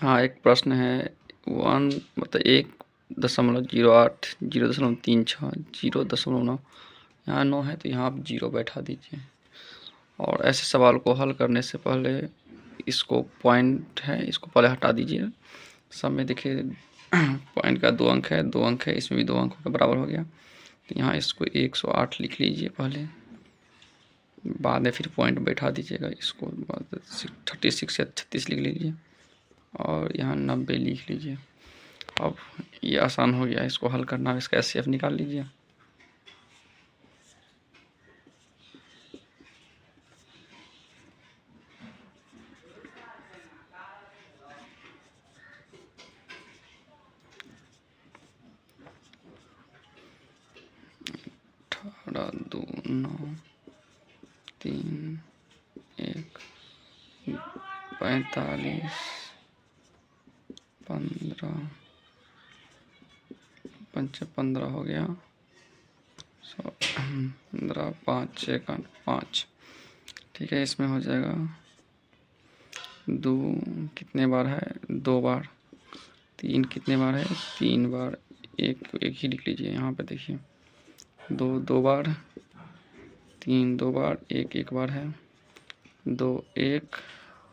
हाँ, एक प्रश्न है 1 मतलब 1.08 0.36 0.9 यहाँ 9 है तो यहाँ आप 0 बैठा दीजिए। और ऐसे सवाल को हल करने से पहले इसको पॉइंट है इसको पहले हटा दीजिए। सब में देखिए पॉइंट का 2 अंक है, 2 अंक है, इसमें भी 2 अंकों के बराबर हो गया। तो यहाँ इसको 108 लिख लीजिए पहले, बाद में फिर पॉइंट बैठा दीजिएगा। इसको 36 या 36 लिख लीजिए और यहाँ 90 लिख लीजिए। अब ये आसान हो गया, इसको हल करना। इसका एचसीएफ निकाल लीजिए। अठारह 2 9 3 1 45 15 15 हो गया। 15 5 सेकंड 5। ठीक है, इसमें हो जाएगा 2 कितने बार है 2 बार, 3 कितने बार है 3 बार, एक ही लिख लीजिए। यहाँ पे देखिए 2 2 बार, 3 2 बार, 1 1 बार है, 2 1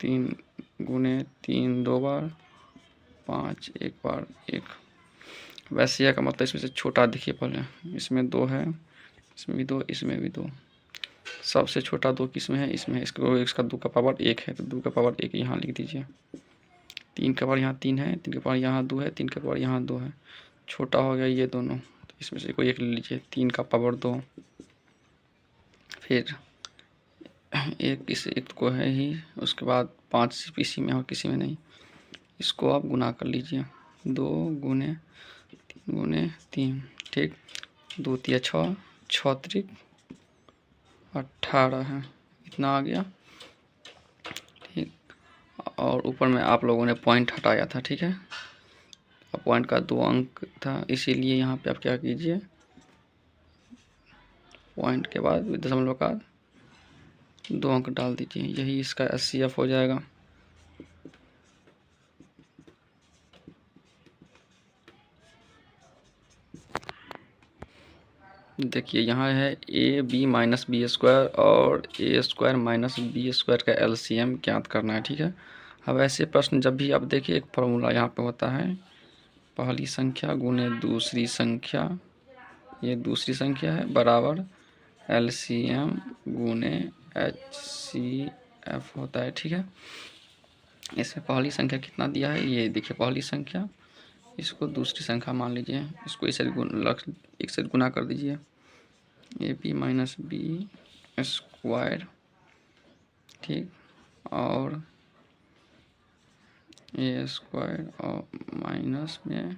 3 गुने 3 2 बार, 5 1 बार 1। वैसे यह का मतलब इसमें से छोटा देखिए पहले, इसमें 2 है, इसमें भी 2, इसमें भी 2। सबसे छोटा 2 किस में है, इसमें है। इसका 2 का पावर 1 है तो 2 का पावर 1 यहाँ लिख दीजिए। 3 का पावर यहाँ 3 है, 3 का पावर यहाँ 2 है, 3 का पावर यहाँ 2 है। छोटा हो गया ये दोनों, तो इसमें से कोई एक ले लीजिए। 3 का पावर 2, फिर एक को है ही, उसके बाद 5 किसी में और किसी में नहीं। इसको आप गुना कर लीजिए, 2 गुने 3 गुने 3। ठीक, 2 तिया 6, 6 त्रिक 18 है, इतना आ गया। ठीक, और ऊपर में आप लोगों ने पॉइंट हटाया था। ठीक है, पॉइंट का 2 अंक था, इसीलिए यहाँ पे आप क्या कीजिए, पॉइंट के बाद दशमलव का 2 अंक डाल दीजिए। यही इसका एचसीएफ हो जाएगा। देखिए यहाँ है A B minus B square और A square minus B square का एलसीएम ज्ञात करना है। ठीक है, अब ऐसे प्रश्न जब भी आप देखिए, एक फॉर्मूला यहाँ पे होता है, पहली संख्या गुने दूसरी संख्या, ये दूसरी संख्या है, बराबर एलसीएम गुने एचसीएफ होता है। ठीक है, इसमें पहली संख्या कितना दिया है, ये देखिए पहली संख्या, इसको दूसरी संख्या मान लीजिए, इसको एक से गुना कर दीजिए। A B minus B square, ठीक, और ए स्क्वायर और माइनस में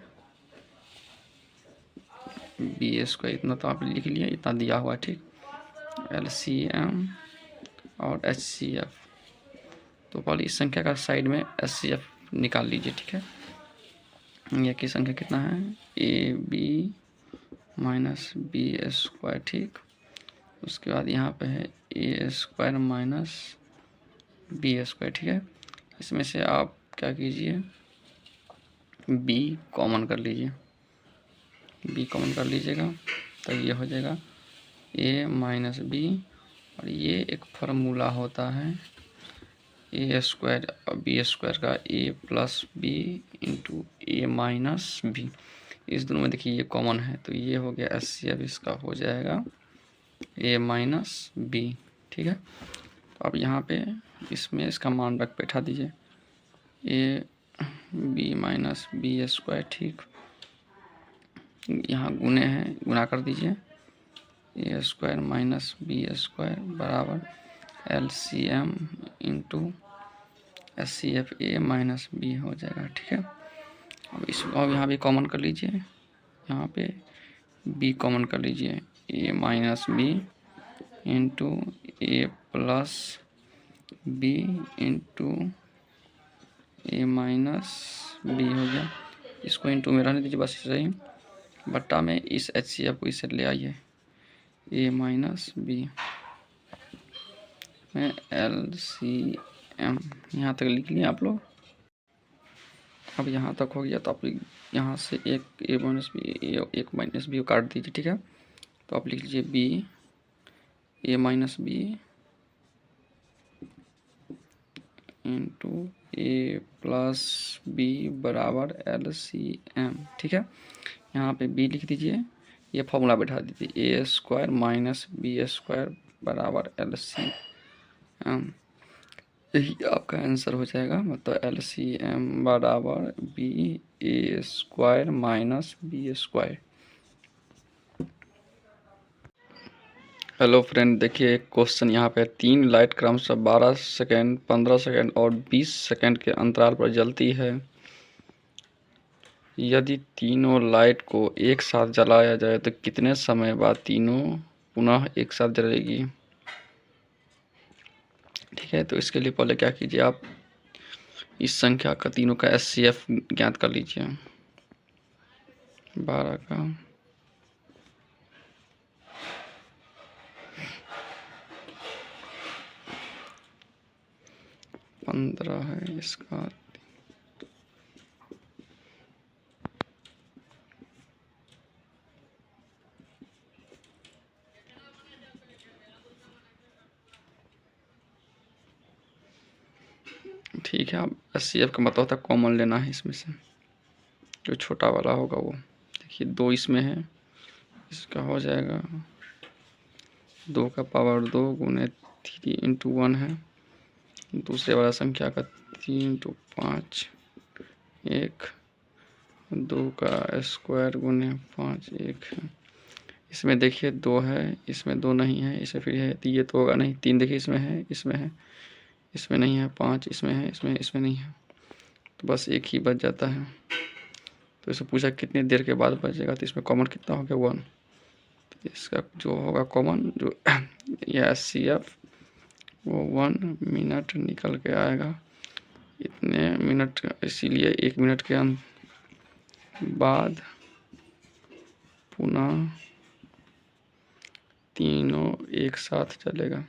बी स्क्वायर, इतना तो आप लिख लिए, इतना दिया हुआ है। ठीक, एलसीएम और एचसीएफ, तो पहले इस संख्या का साइड में एचसीएफ निकाल लीजिए। ठीक है, यह की संख्या कितना है, A B minus B square. ठीक, उसके बाद यहाँ पे है A square minus B square. ठीक है, इसमें से आप क्या कीजिए, बी कॉमन कर लीजिए, बी कॉमन कर लीजिएगा तो ये हो जाएगा ए माइनस बी, और ये एक फार्मूला होता है ए स्क्वायर और बी स्क्वायर का, ए प्लस बी इंटू ए माइनस बी। इस दोनों में देखिए ये कॉमन है, तो ये हो गया एचसीएफ, इसका हो जाएगा ए माइनस बी। ठीक है, तो अब यहाँ पे इसमें इसका मान रख बैठा दीजिए, A B minus B square. ठीक, यहाँ गुने हैं, गुना कर दीजिए, A square minus B square बराबर LCM into HCF, A minus B हो जाएगा। ठीक है, अब इसको अब यहाँ भी कॉमन कर लीजिए, यहाँ पे बी कॉमन कर लीजिए, ए minus B into A plus B into A minus B हो गया। इसको इंटू में रहने दीजिए बस, सही, बट्टा में इस एचसीएफ को इसे ले आइए, ए माइनस बी में एलसीएम, यहाँ तक लिख लिए आप लोग। अब यहाँ तक हो गया, तो आप यहाँ से एक a माइनस बी, एक माइनस बी काट दीजिए, ठीक है। तो आप लिख लीजिए B a minus B into A plus B बराबर LCM, ठीक है। यहाँ पे b लिख दीजिए, ये फॉर्मूला बैठा दीजिए, a square minus B square बराबर LCM, यही आपका आंसर हो जाएगा। मतलब LCM बराबर B A square minus B square. Hello friend, देखिए एक क्वेश्चन यहाँ पे, 3 लाइट क्रमशः 12 सेकेंड, 15 सेकेंड और 20 सेकेंड के अंतराल पर जलती है। यदि तीनों लाइट को एक साथ जलाया जाए तो कितने समय बाद तीनों पुनः एक साथ जलेगी। ठीक है, तो इसके लिए पहले क्या कीजिए, आप इस संख्या का तीनों का SCF ज्ञात कर लीजिए। 12 का 15 है, इसका ठीक है। अब SCF का मतलब होता है कॉमन लेना है, इसमें से जो छोटा वाला होगा वो। देखिए 2 इसमें है, इसका हो जाएगा 2 का पावर 2 गुने 3 इंटू 1 है। दूसरे वाला संख्या का 3 इंटू 5 1, 2 का स्क्वायर गुने 5 1 है। इसमें देखिए 2 है, इसमें 2 नहीं है, इसमें फिर है, तो ये तो होगा नहीं। 3 देखिए इसमें है, इसमें है, इसमें नहीं है। 5 इसमें है, इसमें नहीं है, तो बस एक ही बच जाता है। तो इससे पूछा कितनी देर के बाद बचेगा, तो इसमें कॉमन कितना हो गया 1। तो इसका जो होगा कॉमन, जो यह SCF वो 1 मिनट निकल के आएगा, इतने मिनट। इसीलिए 1 मिनट के बाद पुनः तीनों एक साथ चलेगा।